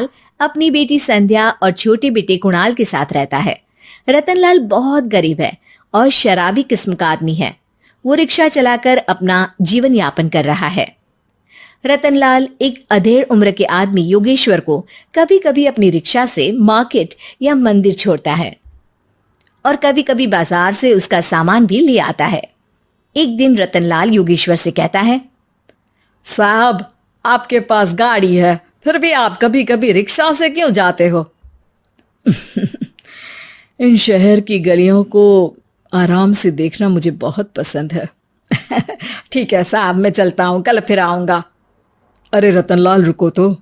रतनलाल अपनी बेटी संध्या और छोटे बेटे कुणाल के साथ रहता है। रतनलाल बहुत गरीब है और शराबी किस्म का आदमी है। वो रिक्शा चलाकर अपना जीवन यापन कर रहा है। रतनलाल एक अधेड़ उम्र के आदमी योगेश्वर को कभी कभी अपनी रिक्शा से मार्केट या मंदिर छोड़ता है और कभी कभी बाजार से उसका सामान भी ले आता है। एक दिन रतनलाल योगेश्वर से कहता है, साहब, आपके पास गाड़ी है, फिर भी आप कभी कभी रिक्शा से क्यों जाते हो? इन शहर की गलियों को आराम से देखना मुझे बहुत पसंद है। ठीक है साहब, मैं चलता हूँ, कल फिर आऊंगा। अरे रतनलाल, रुको तो।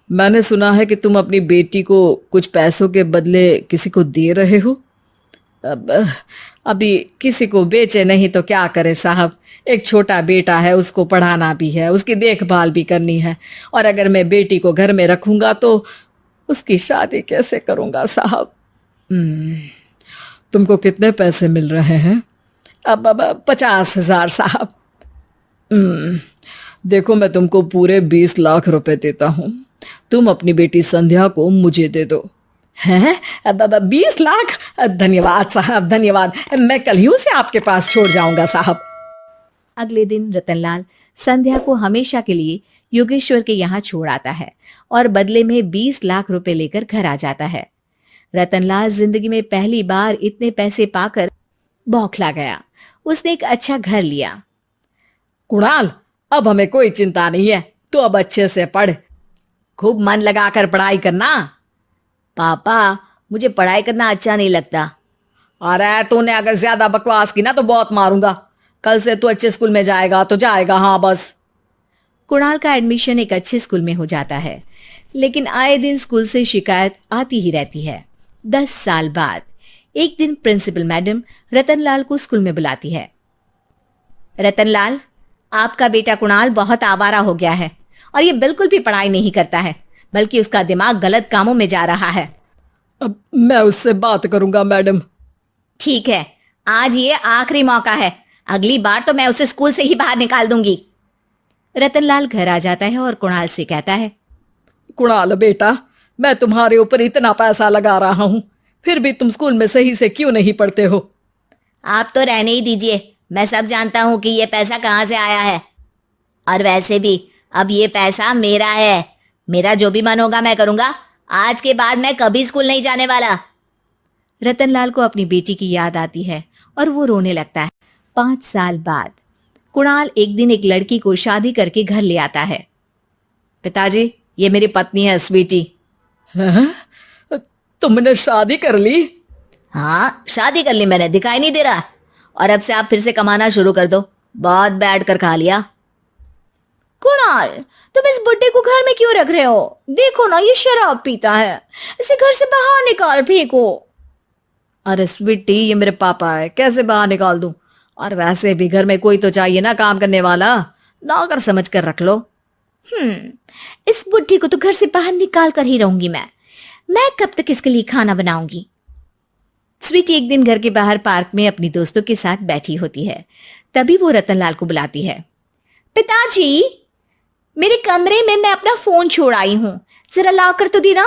मैंने सुना है कि तुम अपनी बेटी को कुछ पैसों के बदले किसी को दे रहे हो। अभी किसी को बेचे नहीं तो क्या करे साहब। एक छोटा बेटा है, उसको पढ़ाना भी है, उसकी देखभाल भी करनी है, और अगर मैं बेटी को घर में रखूंगा तो उसकी शादी कैसे करूंगा साहब। तुमको कितने पैसे मिल रहे हैं? अब 50,000 साहब। देखो, मैं तुमको पूरे 20 लाख रुपए देता हूँ। तुम अपनी बेटी संध्या को मुझे दे दो। हैं? अब 20 लाख? धन्यवाद साहब, धन्यवाद। मैं कल ही उसे आपके पास छोड़ जाऊंगा साहब। अगले दिन रतनलाल संध्या को हमेशा के लिए योगेश्वर के यहाँ छोड़ आता है और बदले में 20 लाख रुपए लेकर घर आ जाता है। रतनलाल जिंदगी में पहली बार इतने पैसे पाकर बौखला गया। उसने एक अच्छा घर लिया। कुणाल, अब हमें कोई चिंता नहीं है, तो अब अच्छे से पढ़, खूब मन लगाकर पढ़ाई करना। पापा, मुझे पढ़ाई करना अच्छा नहीं लगता। अरे तूने अगर ज्यादा बकवास की ना तो बहुत मारूंगा। कल से तू अच्छे स्कूल में जाएगा तो जाएगा, हाँ बस। कुणाल का एडमिशन एक अच्छे स्कूल में हो जाता है, लेकिन आए दिन स्कूल से शिकायत आती ही रहती है। 10 साल बाद एक दिन प्रिंसिपल मैडम रतनलाल को स्कूल में बुलाती है। रतनलाल, आपका बेटा कुणाल बहुत आवारा हो गया है और ये बिल्कुल भी पढ़ाई नहीं करता है, बल्कि उसका दिमाग गलत कामों में जा रहा है। अब मैं उससे बात करूंगा मैडम। ठीक है, आज ये आखिरी मौका है, अगली बार तो मैं उसे स्कूल से ही बाहर निकाल दूंगी। रतनलाल घर आ जाता है और कुणाल से कहता है, कुणाल बेटा, मैं तुम्हारे ऊपर इतना पैसा लगा रहा हूं, फिर भी तुम स्कूल में सही से क्यों नहीं पढ़ते हो? आप तो रहने ही दीजिए, मैं सब जानता हूं कि ये पैसा कहां से आया है, और वैसे भी अब ये पैसा मेरा है। मेरा जो भी मन होगा मैं करूंगा। आज के बाद मैं कभी स्कूल नहीं जाने वाला। रतनलाल को अपनी बेटी की याद आती है और वो रोने लगता है। 5 साल बाद कुणाल एक दिन एक लड़की को शादी करके घर ले आता है। पिताजी, ये मेरी पत्नी है स्वीटी। तुमने शादी कर ली? हाँ, शादी कर ली मैंने, दिखाई नहीं दे रहा। और अब से आप फिर से कमाना शुरू कर दो, बहुत बैठ कर खा लिया। कुणाल, तुम इस बुड्ढे को घर में क्यों रख रहे हो? देखो ना, ये शराब पीता है, इसे घर से बाहर निकाल फेंको। अरे स्वीटी, ये मेरे पापा है, कैसे बाहर निकाल दूं? और वैसे भी घर में कोई तो चाहिए ना काम करने वाला, नौकर समझ कर रख लो। इस बुड्ढी को तो घर से बाहर निकाल कर ही रहूंगी मैं कब तक इसके लिए खाना बनाऊंगी। स्वीटी एक दिन घर के बाहर पार्क में अपनी दोस्तों के साथ बैठी होती है। तभी वो रतनलाल को बुलाती है। पिताजी, मेरे कमरे में मैं अपना फोन छोड़ आई हूं, जरा लाकर तो देना।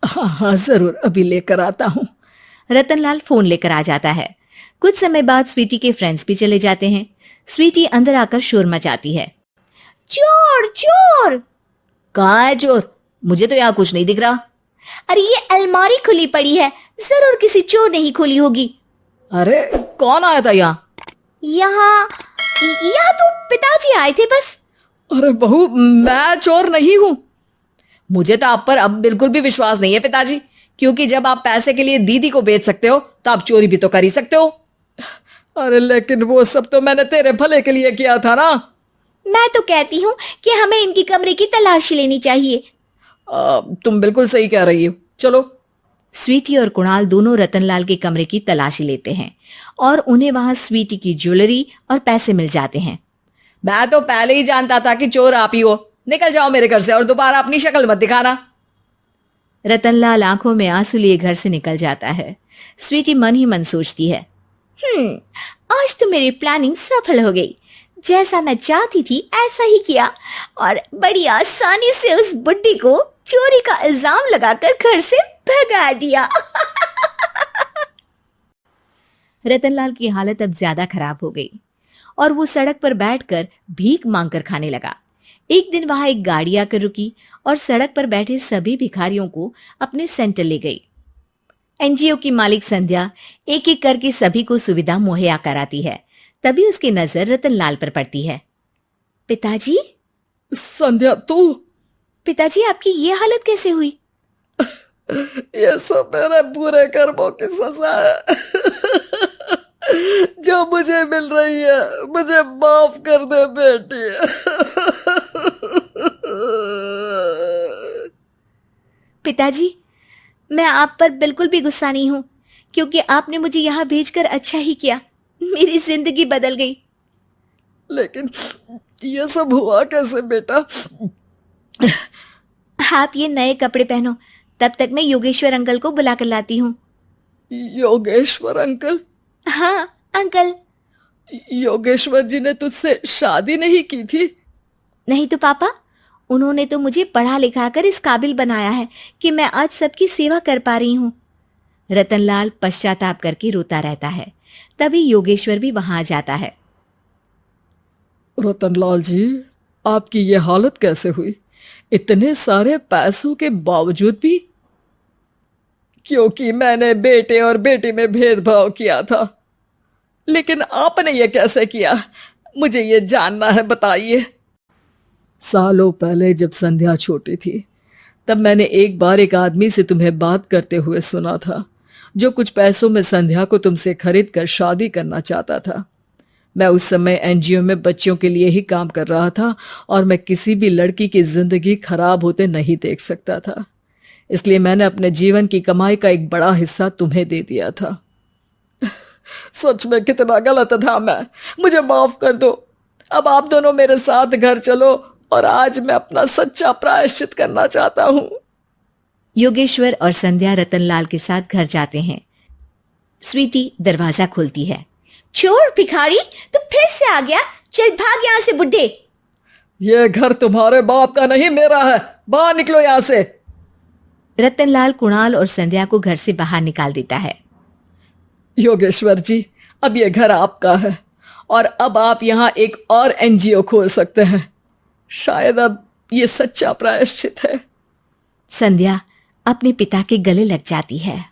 हाँ जरूर, अभी लेकर आता हूं। रतनलाल फोन लेकर आ जाता है। कुछ समय बाद स्वीटी के फ्रेंड्स भी चले जाते हैं। स्वीटी अंदर आकर शोर मचाती है। चोर चोर! कहाँ है चोर? मुझे तो यहाँ कुछ नहीं दिख रहा। अरे ये अलमारी खुली पड़ी है, जरूर किसी चोर ने ही खोली होगी। अरे कौन आया था यहाँ? यहाँ तो पिताजी आए थे बस। अरे बहू, मैं चोर नहीं हूं। मुझे तो आप पर अब बिल्कुल भी विश्वास नहीं है पिताजी, क्योंकि जब आप पैसे के लिए दीदी को बेच सकते हो तो आप चोरी भी तो कर ही सकते हो। अरे लेकिन वो सब तो मैंने तेरे भले के लिए किया था ना। मैं तो कहती हूँ कि हमें इनकी कमरे की तलाशी लेनी चाहिए। तुम बिल्कुल सही कह रही हो, चलो। स्वीटी और कुणाल दोनों रतनलाल के कमरे की तलाशी लेते हैं और उन्हें वहां स्वीटी की ज्वेलरी और पैसे मिल जाते हैं। मैं तो पहले ही जानता था कि चोर आप ही हो। निकल जाओ मेरे घर से और दोबारा अपनी शक्ल मत दिखाना। रतनलाल आंखों में आंसू लिए घर से निकल जाता है। स्वीटी मन ही मन सोचती है, आज तो मेरी प्लानिंग सफल हो गई। जैसा मैं चाहती थी ऐसा ही किया और बड़ी आसानी से उस बुड्ढी को चोरी का इल्जाम लगाकर घर से भगा दिया। रतनलाल की हालत अब ज्यादा खराब हो गई और वो सड़क पर बैठकर भीख मांगकर खाने लगा। एक दिन वहां एक गाड़ी आकर रुकी और सड़क पर बैठे सभी भिखारियों को अपने सेंटर ले गई। एनजीओ की मालिक संध्या एक एक करके सभी को सुविधा मुहैया कराती है। तभी उसकी नजर रतनलाल पर पड़ती है। पिताजी? संध्या तू? पिताजी, आपकी ये हालत कैसे हुई? ये सब मेरे बुरे कर्मों की सजा है जो मुझे मिल रही है। मुझे माफ कर दे बेटी। पिताजी, मैं आप पर बिल्कुल भी गुस्सा नहीं हूं, क्योंकि आपने मुझे यहां भेजकर अच्छा ही किया। मेरी जिंदगी बदल गई। लेकिन ये सब हुआ कैसे बेटा? आप ये नए कपड़े पहनो, तब तक मैं योगेश्वर अंकल को बुला कर लाती हूँ। योगेश्वर अंकल? हाँ अंकल। योगेश्वर जी ने तुझसे शादी नहीं की थी? नहीं तो पापा, उन्होंने तो मुझे पढ़ा लिखा कर इस काबिल बनाया है कि मैं आज सबकी सेवा कर पा रही हूँ। रतनलाल पश्चाताप करके रोता रहता है। तभी योगेश्वर भी वहां आ जाता है। रतनलाल जी, आपकी ये हालत कैसे हुई? इतने सारे पैसों के बावजूद भी? क्योंकि मैंने बेटे और बेटी में भेदभाव किया था। लेकिन आपने ये कैसे किया? मुझे ये जानना है, बताइए। सालों पहले जब संध्या छोटी थी, तब मैंने एक बार एक आदमी से तुम्हें बात करते हुए सुना था, जो कुछ पैसों में संध्या को तुमसे खरीद कर शादी करना चाहता था। मैं उस समय एनजीओ में बच्चों के लिए ही काम कर रहा था और मैं किसी भी लड़की की जिंदगी खराब होते नहीं देख सकता था। इसलिए मैंने अपने जीवन की कमाई का एक बड़ा हिस्सा तुम्हें दे दिया था। सच में कितना गलत था मैं। मुझे माफ कर दो। अब आप दोनों मेरे साथ घर चलो और आज मैं अपना सच्चा प्रायश्चित करना चाहता हूं। योगेश्वर और संध्या रतनलाल के साथ घर जाते हैं। स्वीटी दरवाजा खोलती है। चोर भिखारी, तू फिर से आ गया? चल भाग यहाँ से बुड्ढे। ये घर तुम्हारे बाप का नहीं, मेरा है। बाहर निकलो यहाँ से। रतनलाल कुणाल और संध्या को घर से बाहर निकाल देता है। योगेश्वर जी, अब ये घर आपका है और अब आप यहाँ एक और एनजीओ खोल सकते हैं। शायद अब ये सच्चा प्रायश्चित है। संध्या अपने पिता के गले लग जाती है।